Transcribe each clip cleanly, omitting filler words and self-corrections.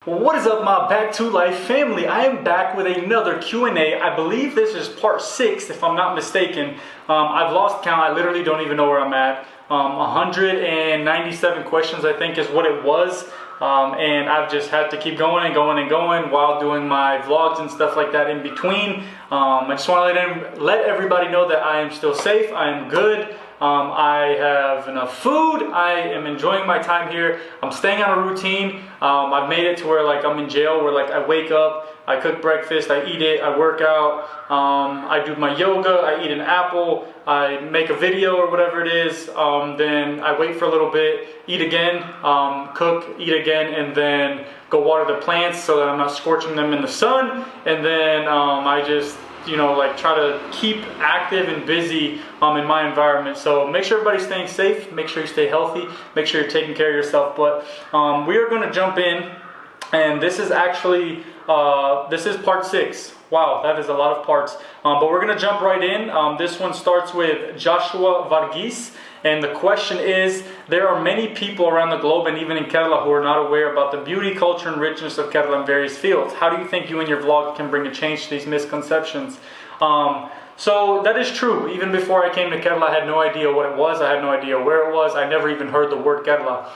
What is up, my Back to Life family? I am back with another Q&A. I believe this is part 6, if I'm not mistaken. I've lost count. I literally don't even know where I'm at. 197 questions, I think, is what it was. And I've just had to keep going and going and going while doing my vlogs and stuff like that in between. I just want to let everybody know that I am still safe. I am good. I have enough food. I am enjoying my time here. I'm staying on a routine. I've made it to where I'm in jail, where I wake up, I cook breakfast, I eat it, I work out, I do my yoga, I eat an apple, I make a video or whatever it is, then I wait for a little bit, eat again, cook, eat again, and then go water the plants so that I'm not scorching them in the sun, and then I just try to keep active and busy in my environment. So make sure everybody's staying safe, make sure you stay healthy, make sure you're taking care of yourself. But we are going to jump in, and this is actually this is part 6. Wow, that is a lot of parts. But we're going to jump right in. This one starts with Joshua Varghese. And the question is, there are many people around the globe and even in Kerala who are not aware about the beauty, culture, and richness of Kerala in various fields. How do you think you and your vlog can bring a change to these misconceptions? So that is true. Even before I came to Kerala, I had no idea what it was. I had no idea where it was. I never even heard the word Kerala.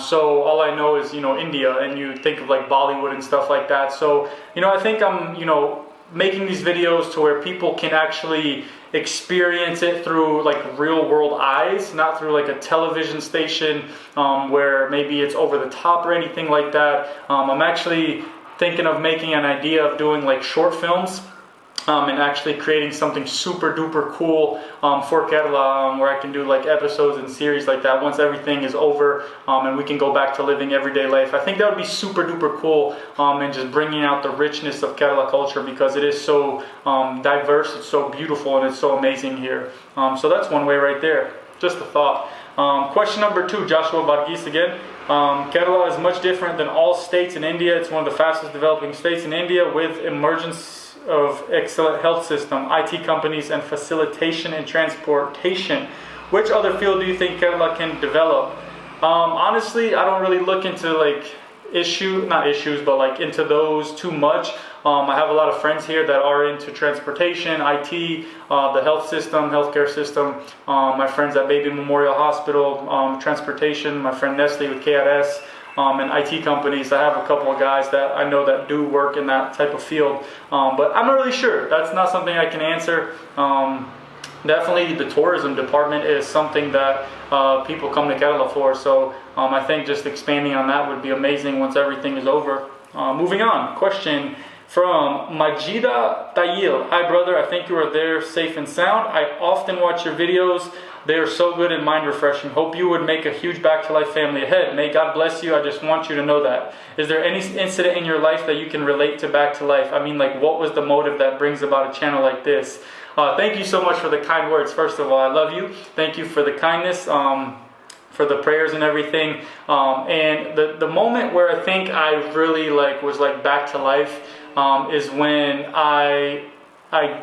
So all I know is, India, and you think of Bollywood and stuff like that. So, I think I'm, making these videos to where people can actually experience it through real world eyes, not through a television station where maybe it's over the top or anything like that. I'm actually thinking of making an idea of doing short films and actually creating something super duper cool for Kerala, where I can do episodes and series like that once everything is over and we can go back to living everyday life. I think that would be super duper cool, and just bringing out the richness of Kerala culture, because it is so diverse, it's so beautiful, and it's so amazing here. So that's one way right there. Just a thought. Question number 2, Joshua Varghese again. Kerala is much different than all states in India. It's one of the fastest developing states in India, with emergence of excellent health system, IT companies, and facilitation and transportation. Which other field do you think Kerala can develop? Honestly, I don't really look into into those too much. I have a lot of friends here that are into transportation, IT, the health system, healthcare system. My friends at Baby Memorial Hospital, transportation, my friend Nestle with KRS. And IT companies. I have a couple of guys that I know that do work in that type of field, but I'm not really sure. That's not something I can answer. Definitely the tourism department is something that people come to Kerala for, so I think just expanding on that would be amazing once everything is over. Moving on, question from Majida Tayil. Hi brother, I think you are there safe and sound. I often watch your videos. They are so good and mind refreshing. Hope you would make a huge Back to Life family ahead. May God bless you. I just want you to know that. Is there any incident in your life that you can relate to Back to Life? I mean, what was the motive that brings about a channel like this? Thank you so much for the kind words. First of all, I love you. Thank you for the kindness, for the prayers and everything. And the moment where I think I really was back to life is when I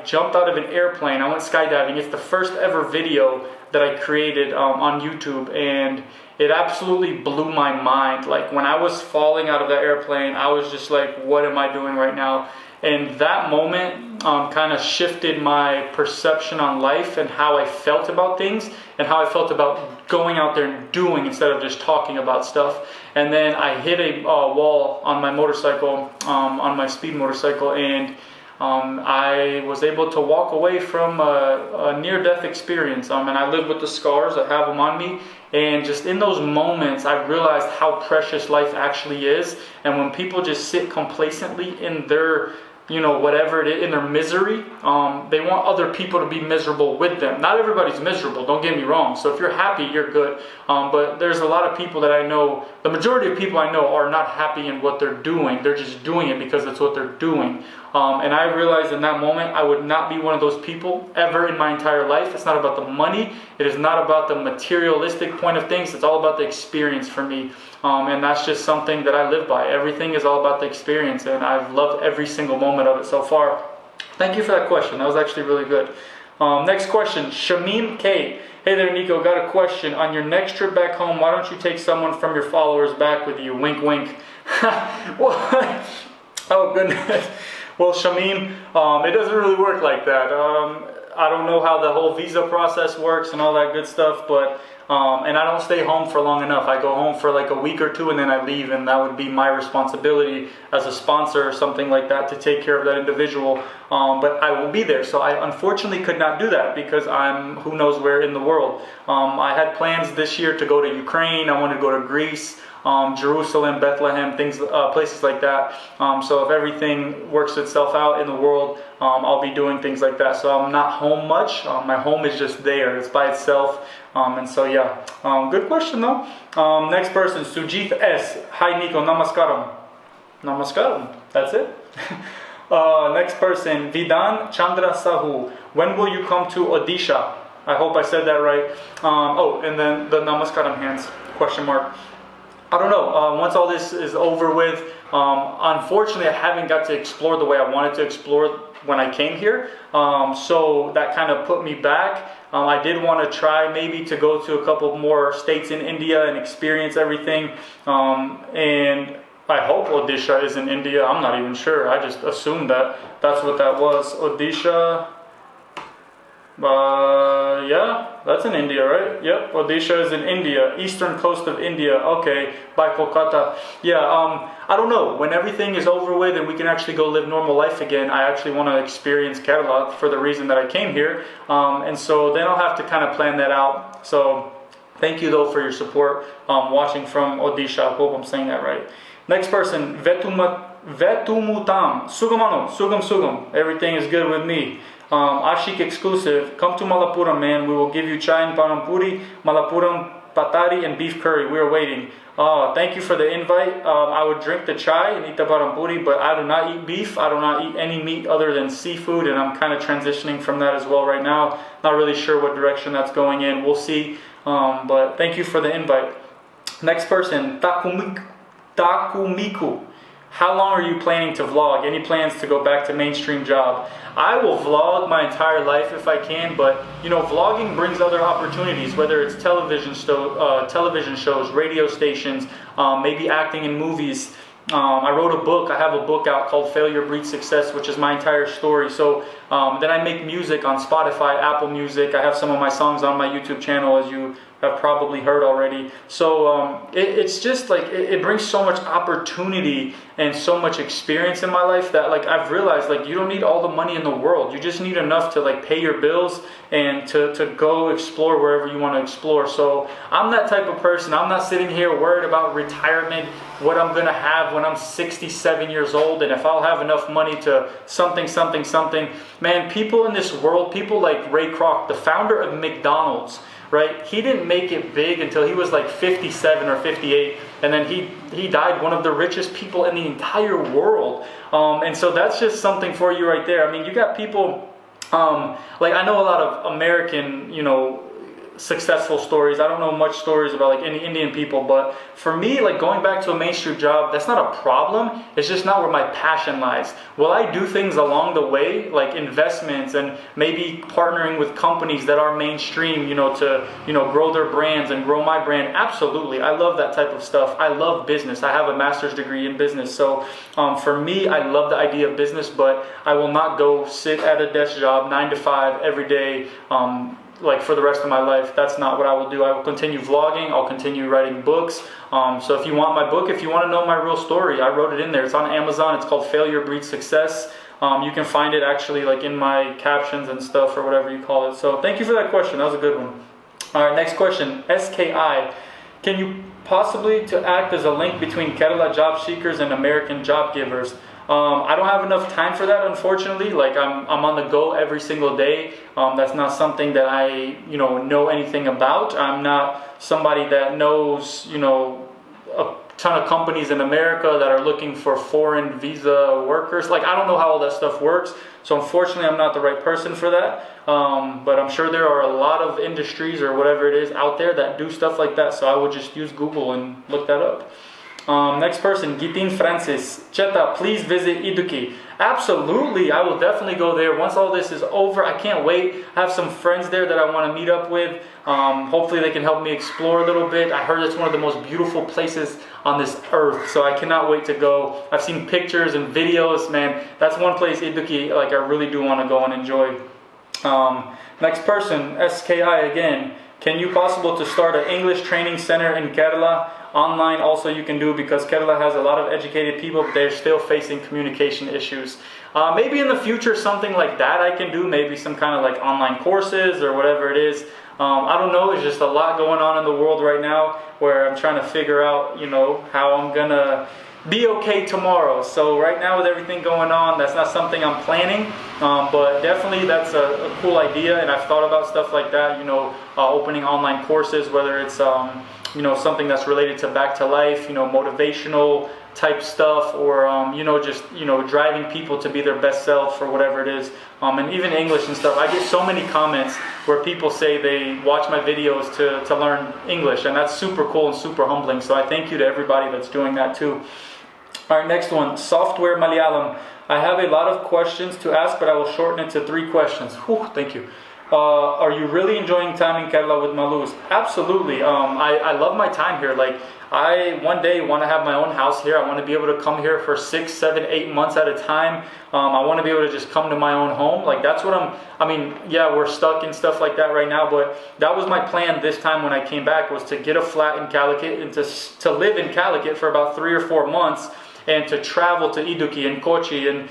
jumped out of an airplane. I went skydiving. It's the first ever video that I created on YouTube, and it absolutely blew my mind. When I was falling out of the airplane, I was just what am I doing right now? And that moment kind of shifted my perception on life and how I felt about things and how I felt about going out there and doing instead of just talking about stuff. And then I hit a wall on my motorcycle, on my speed motorcycle, and I was able to walk away from a near-death experience, and I live with the scars. I have them on me, and just in those moments I realized how precious life actually is. And when people just sit complacently in their whatever it is, in their misery, they want other people to be miserable with them. Not everybody's miserable, don't get me wrong. So if you're happy, you're good. But there's a lot of people that I know, the majority of people I know are not happy in what they're doing. They're just doing it because it's what they're doing. And I realized in that moment I would not be one of those people ever in my entire life. It's not about the money. It is not about the materialistic point of things. It's all about the experience for me. And that's just something that I live by. Everything is all about the experience, and I've loved every single moment of it so far. Thank you for that question. That was actually really good. Next question, Shamim K. Hey there, Nico, got a question. On your next trip back home, why don't you take someone from your followers back with you? Wink, wink. Well, oh goodness. Well, Shamim, it doesn't really work like that. I don't know how the whole visa process works and all that good stuff, but and I don't stay home for long enough. I go home for like a week or two and then I leave, and that would be my responsibility as a sponsor or something like that to take care of that individual. But I will be there, so I unfortunately could not do that because I'm who knows where in the world. I had plans this year to go to Ukraine. I wanted to go to Greece. Jerusalem, Bethlehem, places like that. So if everything works itself out in the world, I'll be doing things like that. So I'm not home much. My home is just there. It's by itself. And so yeah, good question though. Next person, Sujit S. Hi Nico, namaskaram. Namaskaram. That's it. Next person, Vidan Chandra Sahu. When will you come to Odisha? I hope I said that right. Oh, and then the namaskaram hands, question mark. I don't know, once all this is over with, unfortunately I haven't got to explore the way I wanted to explore when I came here, so that kind of put me back. I did want to try maybe to go to a couple more states in India and experience everything, and I hope Odisha is in India. I'm not even sure, I just assumed that that's what that was. Odisha. Yeah, that's in India, right? Yep, Odisha is in India, eastern coast of India. Okay, by Kolkata. Yeah, I don't know. When everything is over with and we can actually go live normal life again, I actually want to experience Kerala for the reason that I came here. And so then I'll have to kind of plan that out. So thank you though for your support watching from Odisha. I hope I'm saying that right. Next person, Vetumutam. Sugam. Everything is good with me. Ashik exclusive. Come to Malappuram, man. We will give you chai and panampuri, Malappuram patari, and beef curry. We are waiting. Thank you for the invite. I would drink the chai and eat the panampuri, but I do not eat beef. I do not eat any meat other than seafood, and I'm kind of transitioning from that as well right now. Not really sure what direction that's going in. We'll see. But thank you for the invite. Next person, Takumiku. How long are you planning to vlog? Any plans to go back to mainstream job? I will vlog my entire life if I can, but you know, vlogging brings other opportunities, whether it's television shows, radio stations, maybe acting in movies. I wrote a book. I have a book out called Failure Breeds Success, which is my entire story. So then I make music on Spotify, Apple Music. I have some of my songs on my YouTube channel, as you have probably heard already. So it's just like it brings so much opportunity and so much experience in my life that like I've realized like you don't need all the money in the world. You just need enough to like pay your bills and to go explore wherever you want to explore. So I'm that type of person. I'm not sitting here worried about retirement, what I'm gonna have when I'm 67 years old, and if I'll have enough money to something. Man, people in this world, people like Ray Kroc, the founder of McDonald's, right? He didn't make it big until he was like 57 or 58, and then he died one of the richest people in the entire world. And so that's just something for you right there. I mean, you got people like I know a lot of American, you know, successful stories. I don't know much stories about like any Indian people, but for me, like going back to a mainstream job, that's not a problem. It's just not where my passion lies. Will I do things along the way, like investments and maybe partnering with companies that are mainstream, you know, to, you know, grow their brands and grow my brand? Absolutely. I love that type of stuff. I love business. I have a master's degree in business. So for me, I love the idea of business, but I will not go sit at a desk job 9 to 5 every day, like for the rest of my life. That's not what I will do. I will continue vlogging. I'll continue writing books. So if you want my book, if you want to know my real story, I wrote it in there. It's on Amazon. It's called Failure Breeds Success. You can find it actually like in my captions and stuff or whatever you call it. So thank you for that question. That was a good one. All right, next question. SKI. Can you possibly to act as a link between Kerala job seekers and American job givers? I don't have enough time for that, unfortunately. Like I'm on the go every single day. That's not something that I, you know anything about. I'm not somebody that knows, you know, a ton of companies in America that are looking for foreign visa workers. Like I don't know how all that stuff works. So unfortunately, I'm not the right person for that. But I'm sure there are a lot of industries or whatever it is out there that do stuff like that. So I would just use Google and look that up. Next person, Gitin Francis. Cheta, please visit Iduki. Absolutely, I will definitely go there once all this is over. I can't wait. I have some friends there that I want to meet up with. Hopefully they can help me explore a little bit. I heard it's one of the most beautiful places on this earth, so I cannot wait to go. I've seen pictures and videos, man. That's one place, Iduki, like I really do want to go and enjoy. Next person, SKI again. Can you possible to start an English training center in Kerala? Online also you can do, because Kerala has a lot of educated people, but they're still facing communication issues. Maybe in the future something like that I can do, maybe some kind of like online courses or whatever it is. I don't know, it's just a lot going on in the world right now where I'm trying to figure out, you know, how I'm gonna be okay tomorrow. So right now with everything going on, that's not something I'm planning, but definitely that's a cool idea, and I've thought about stuff like that, you know, opening online courses, whether it's you know, something that's related to back to life, you know, motivational type stuff, or you know, just, you know, driving people to be their best self or whatever it is, and even English and stuff. I get so many comments where people say they watch my videos to learn English, and that's super cool and super humbling, so I thank you to everybody that's doing that too. Alright, next one, Software Malayalam. I have a lot of questions to ask, but I will shorten it to 3 questions. Whew, thank you. Are you really enjoying time in Kerala with Malus? Absolutely. I love my time here. Like, I one day want to have my own house here. I want to be able to come here for 6, 7, 8 months at a time. I want to be able to just come to my own home. Like, that's what I mean, yeah, we're stuck and stuff like that right now, but that was my plan this time when I came back, was to get a flat in Calicut and to live in Calicut for about 3 or 4 months, and to travel to Iduki and Kochi and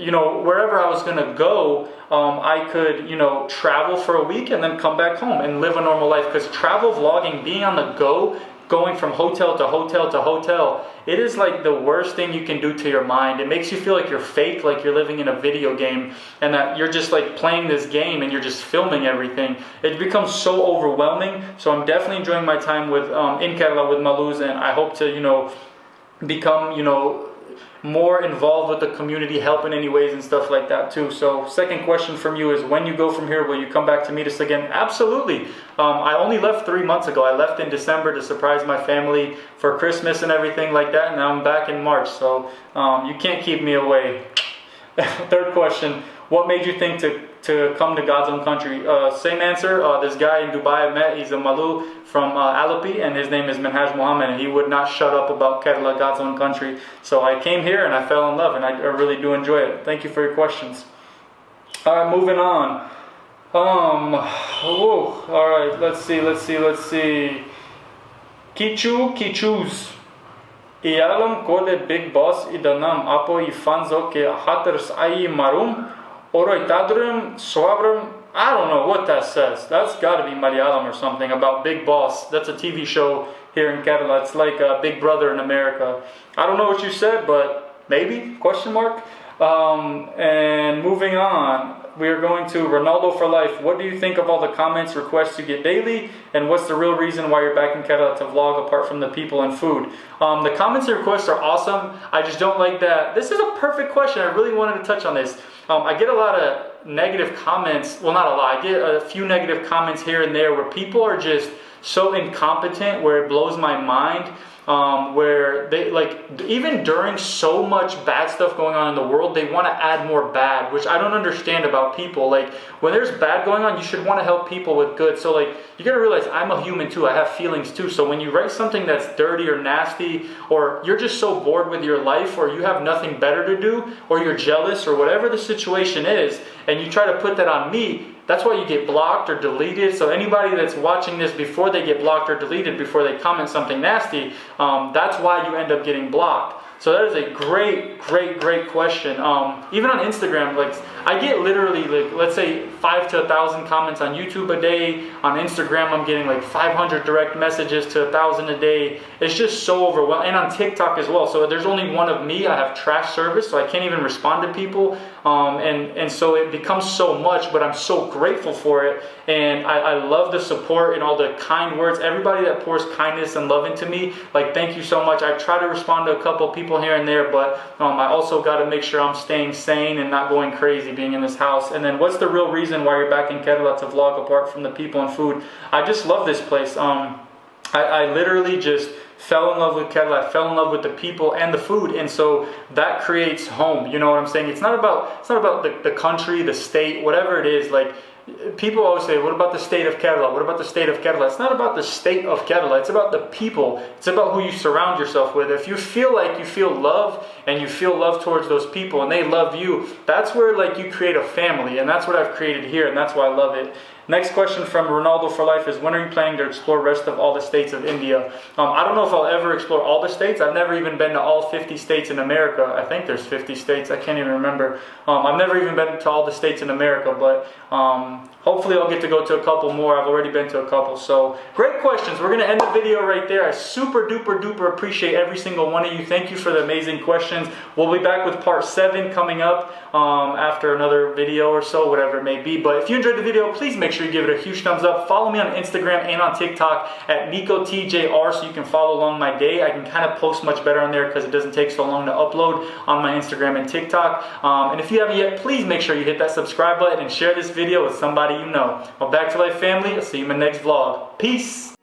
you know, wherever I was gonna go, I could, you know, travel for a week and then come back home and live a normal life. Because travel vlogging, being on the go, going from hotel to hotel to hotel, it is like the worst thing you can do to your mind. It makes you feel like you're fake, like you're living in a video game, and that you're just like playing this game and you're just filming everything. It becomes so overwhelming. So I'm definitely enjoying my time with in Kerala with Malus, and I hope to, you know, become, you know, more involved with the community, help in any ways and stuff like that too. So second question from you is, when you go from here, will you come back to meet us again? Absolutely. I only left 3 months ago. I left in December to surprise my family for Christmas and everything like that, and now I'm back in March, so you can't keep me away. Third question, what made you think to come to God's own country? Same answer. This guy in Dubai I met, he's a Malu from Alapi, and his name is Minhaj Muhammad, and he would not shut up about Kerala, God's own country. So I came here and I fell in love, and I really do enjoy it. Thank you for your questions. Alright, moving on. Alright, let's see. Kichus. Ialam kode Big Boss idanam apo ifanzo ke haters ai marum oroi tadrum swabrum. I don't know what that says. That's got to be Malayalam or something about Big Boss. That's a TV show here in Catalan. It's like Big Brother in America. I don't know what you said, but maybe? Question mark. And moving on, we are going to Ronaldo for Life. What do you think of all the comments, requests you get daily? And what's the real reason why you're back in Kerala to vlog apart from the people and food? The comments and requests are awesome. I just don't like that. This is a perfect question. I really wanted to touch on this. I get a lot of negative comments. Well, not a lot. I get a few negative comments here and there where people are just so incompetent, where it blows my mind. Where they, like, even during so much bad stuff going on in the world, they want to add more bad, which I don't understand about people. Like, when there's bad going on, you should want to help people with good. So, like, you gotta realize I'm a human too. I have feelings too. So when you write something that's dirty or nasty, or you're just so bored with your life, or you have nothing better to do, or you're jealous, or whatever the situation is, and you try to put that on me, that's why you get blocked or deleted. So anybody that's watching this, before they get blocked or deleted, before they comment something nasty, that's why you end up getting blocked. So that is a great question. Even on Instagram, like, I get literally, like, let's say 5 to 1,000 comments on YouTube a day. On Instagram, I'm getting like 500 direct messages to 1,000 a day. It's just so overwhelming. And on TikTok as well. So there's only one of me. I have trash service, so I can't even respond to people. And so it becomes so much, but I'm so grateful for it. And I love the support and all the kind words. Everybody that pours kindness and love into me, like, thank you so much. I try to respond to a couple people here and there, but I also got to make sure I'm staying sane and not going crazy being in this house. And then what's the real reason why you're back in Kerala to vlog apart from the people and food? I just love this place. I literally just fell in love with Catalan, fell in love with the people and the food, and so that creates home. You know what I'm saying? It's not about the country, the state, whatever it is. Like, people always say, what about the state of Catalan? What about the state of Catalan? It's not about the state of Catalan. It's about the people. It's about who you surround yourself with. If you feel like you feel love and you feel love towards those people and they love you, that's where like you create a family, and that's what I've created here, and that's why I love it. Next question from Ronaldo for Life is, when are you planning to explore the rest of all the states of India? I don't know if I'll ever explore all the states. I've never even been to all 50 states in America. I think there's 50 states. I can't even remember. I've never even been to all the states in America, but hopefully I'll get to go to a couple more. I've already been to a couple. So great questions. We're going to end the video right there. I super duper appreciate every single one of you. Thank you for the amazing questions. We'll be back with part 7 coming up after another video or so, whatever it may be. But if you enjoyed the video, please make sure you give it a huge thumbs up. Follow me on Instagram and on TikTok at NicoTJR so you can follow along my day. I can kind of post much better on there because it doesn't take so long to upload on my Instagram and TikTok. And if you haven't yet, please make sure you hit that subscribe button and share this video with somebody you know. Well, Back to Life family, I'll see you in my next vlog. Peace!